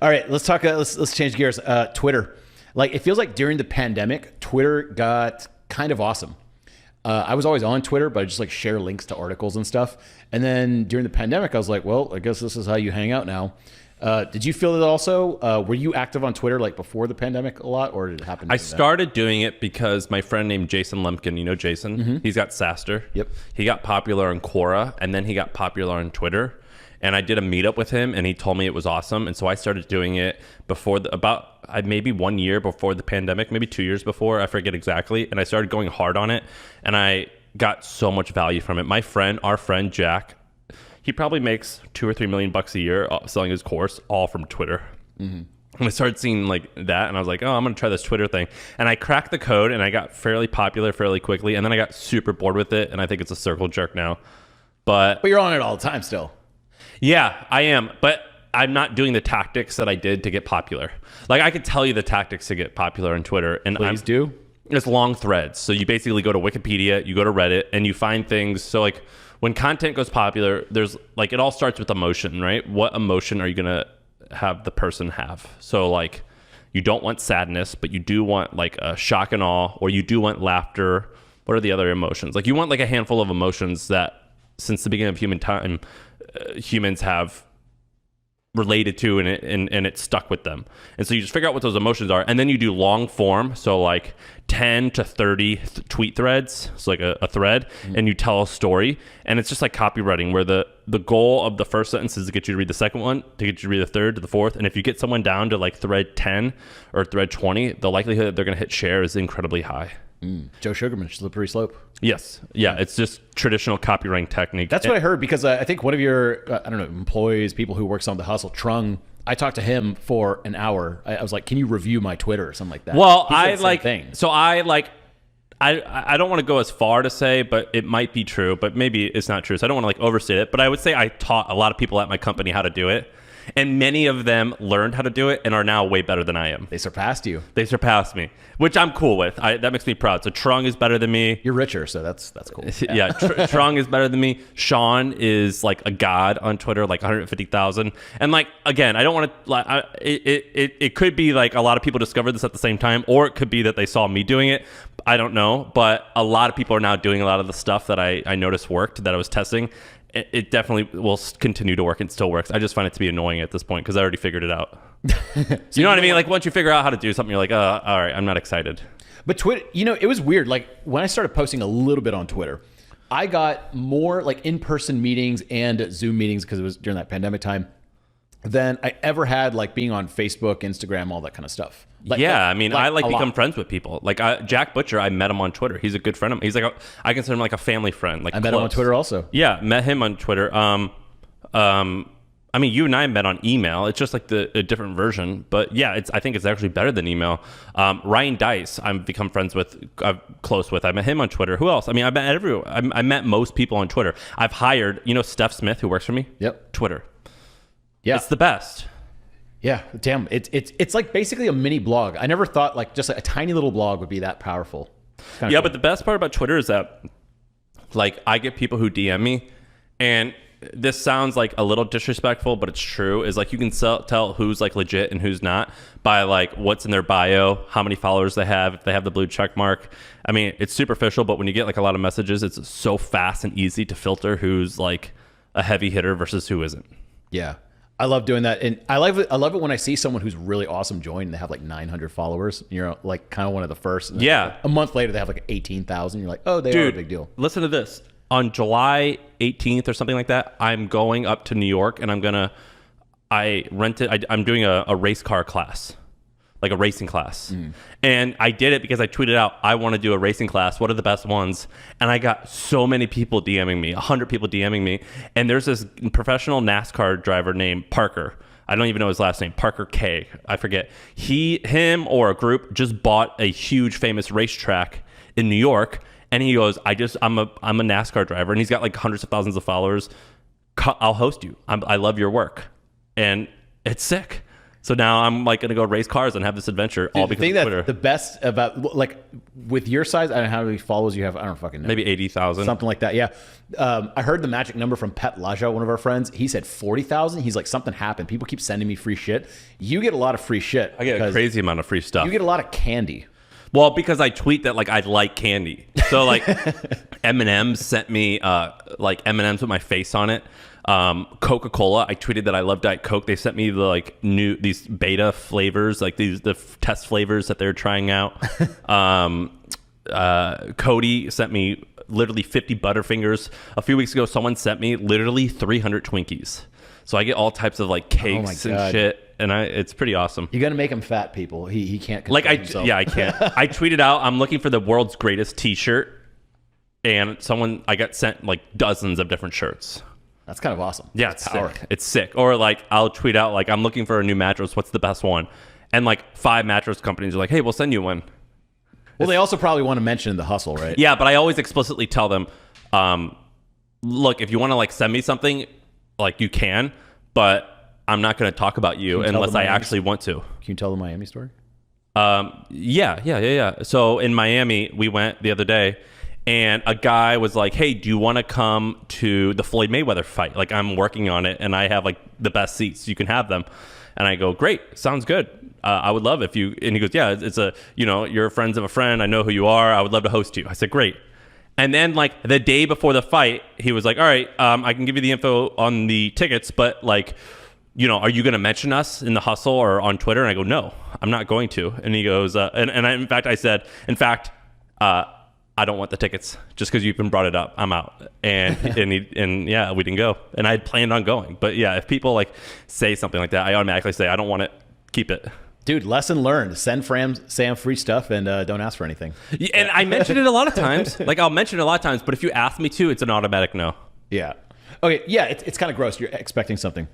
All right, let's talk. Let's change gears. Twitter. Like, it feels like during the pandemic, Twitter got kind of awesome. I was always on Twitter, but I just like share links to articles and stuff. And then during the pandemic, I was like, well, I guess this is how you hang out now. Did you feel it also? Were you active on Twitter like before the pandemic a lot, or did it happen? I started doing it because my friend named Jason Lemkin, you know Jason? Mm-hmm. He's got Saster. Yep. He got popular on Quora, and then he got popular on Twitter. And I did a meetup with him, and he told me it was awesome. And so I started doing it before maybe 1 year before the pandemic, maybe 2 years before, I forget exactly. And I started going hard on it, and I got so much value from it. Our friend Jack, he probably makes $2 or $3 million a year selling his course, all from Twitter. Mm-hmm. And I started seeing like that, and I was like, oh, I'm gonna try this Twitter thing. And I cracked the code, and I got fairly popular fairly quickly. And then I got super bored with it, and I think it's a circle jerk now. But you're on it all the time still. Yeah, I am. But I'm not doing the tactics that I did to get popular. Like, I could tell you the tactics to get popular on Twitter. And Please do. It's long threads. So you basically go to Wikipedia, you go to Reddit, and you find things. So like when content goes popular, there's like, it all starts with emotion, right? What emotion are you going to have the person have? So like, you don't want sadness, but you do want like a shock and awe, or you do want laughter. What are the other emotions? Like, you want like a handful of emotions that since the beginning of human time, humans have related to, and it stuck with them. And so you just figure out what those emotions are, and then you do long form, so like 10 to 30 tweet threads, so like a thread, and you tell a story. And it's just like copywriting, where the goal of the first sentence is to get you to read the second one, to get you to read the third, to the fourth. And if you get someone down to like thread 10 or thread 20, the likelihood that they're going to hit share is incredibly high. Joe Sugarman, slippery slope. Yes. Yeah. It's just traditional copywriting technique. That's what I heard, because I think one of your, I don't know, employees, people who works on The Hustle, Trung, I talked to him for an hour. I was like, can you review my Twitter or something like that? Well, I don't want to go as far to say, but it might be true, but maybe it's not true. So I don't want to like overstate it, but I would say I taught a lot of people at my company how to do it. And many of them learned how to do it and are now way better than I am. They surpassed you. They surpassed me, which I'm cool with. That makes me proud. So Trung is better than me. You're richer, so that's cool. Yeah, Trung is better than me. Sean is like a god on Twitter, like 150,000. And like, again, I don't want to. It could be like a lot of people discovered this at the same time, or it could be that they saw me doing it. I don't know, but a lot of people are now doing a lot of the stuff that I noticed worked, that I was testing. It definitely will continue to work. It still works. I just find it to be annoying at this point because I already figured it out. You know what I mean? Like, once you figure out how to do something, you're like, all right, I'm not excited. But Twitter, it was weird. Like, when I started posting a little bit on Twitter, I got more like in-person meetings and Zoom meetings, because it was during that pandemic time, than I ever had like being on Facebook, Instagram, all that kind of stuff. I become friends with people. Like Jack Butcher, I met him on Twitter. He's a good friend of mine. He's like I consider him like a family friend. Like, I met him on Twitter also. Yeah, met him on Twitter. I mean, you and I met on email. It's just like a different version. But yeah, I think it's actually better than email. Ryan Dice, I've become friends with, close with. I met him on Twitter. Who else? I mean, I met most people on Twitter. I've hired, Steph Smith, who works for me. Yep. Twitter. Yeah, it's the best. Yeah, damn. It's like basically a mini blog. I never thought like just a tiny little blog would be that powerful. Yeah, cool. But the best part about Twitter is that like I get people who DM me, and this sounds like a little disrespectful, but it's true, is like you can tell who's like legit and who's not by like what's in their bio, how many followers they have, if they have the blue check mark. I mean, it's superficial, but when you get like a lot of messages, it's so fast and easy to filter who's like a heavy hitter versus who isn't. Yeah. I love doing that. And I love it when I see someone who's really awesome join and they have like 900 followers. You're like kind of one of the first. And yeah. Like a month later, they have like 18,000. You're like, oh, they are a big deal. Listen to this. On July 18th or something like that, I'm going up to New York, and I'm doing a race car class, like a racing class. And I did it because I tweeted out, I want to do a racing class. What are the best ones? And I got so many people DMing me, 100 people DMing me. And there's this professional NASCAR driver named Parker. I don't even know his last name, Parker K. I forget. Him or a group just bought a huge famous racetrack in New York. And he goes, I'm a NASCAR driver. And he's got like hundreds of thousands of followers. I'll host you. I love your work. And it's sick. So now I'm like going to go race cars and have this adventure all because of Twitter. The best about, like, with your size, I don't know how many followers you have. I don't fucking know. Maybe 80,000. Something like that, yeah. I heard the magic number from Pet Laja, one of our friends. He said 40,000. He's like, something happened. People keep sending me free shit. You get a lot of free shit. I get a crazy amount of free stuff. You get a lot of candy. Well, because I tweet that like I like candy. So like M&M's sent me like M&M's with my face on it. Coca-Cola, I tweeted that I love Diet Coke. They sent me the these beta flavors, like the test flavors that they're trying out. Cody sent me literally 50 Butterfingers. A few weeks ago, someone sent me literally 300 Twinkies. So I get all types of like cakes and shit, and it's pretty awesome. You got to make him fat, people. He can't control himself. Yeah, I can't. I tweeted out, I'm looking for the world's greatest T-shirt, and I got sent like dozens of different shirts. That's kind of awesome. Yeah, it's sick. It's sick. Or like I'll tweet out like, I'm looking for a new mattress. What's the best one? And like 5 mattress companies are like, hey, we'll send you one. Well, they also probably want to mention the hustle, right? Yeah, but I always explicitly tell them, look, if you want to like send me something, like you can, but I'm not going to talk about you unless I actually want to. Can you tell the Miami story? Yeah. So in Miami, we went the other day, and a guy was like, hey, do you want to come to the Floyd Mayweather fight? Like, I'm working on it, and I have like the best seats. You can have them. And I go, great, sounds good. I would love if you, and he goes, yeah, it's a, you're friends of a friend. I know who you are. I would love to host you. I said, great. And then like the day before the fight, he was like, all right, I can give you the info on the tickets, but like, are you going to mention us in the hustle or on Twitter? And I go, no, I'm not going to. And he goes, I said, I don't want the tickets just because you even brought it up. I'm out. And yeah, we didn't go. And I had planned on going. But yeah, if people like say something like that, I automatically say, I don't want it. Keep it. Dude, lesson learned. Send Sam free stuff and don't ask for anything. Yeah, and I mentioned it a lot of times. Like I'll mention it a lot of times, but if you ask me to, it's an automatic no. Yeah. Okay. Yeah. It's kind of gross. You're expecting something.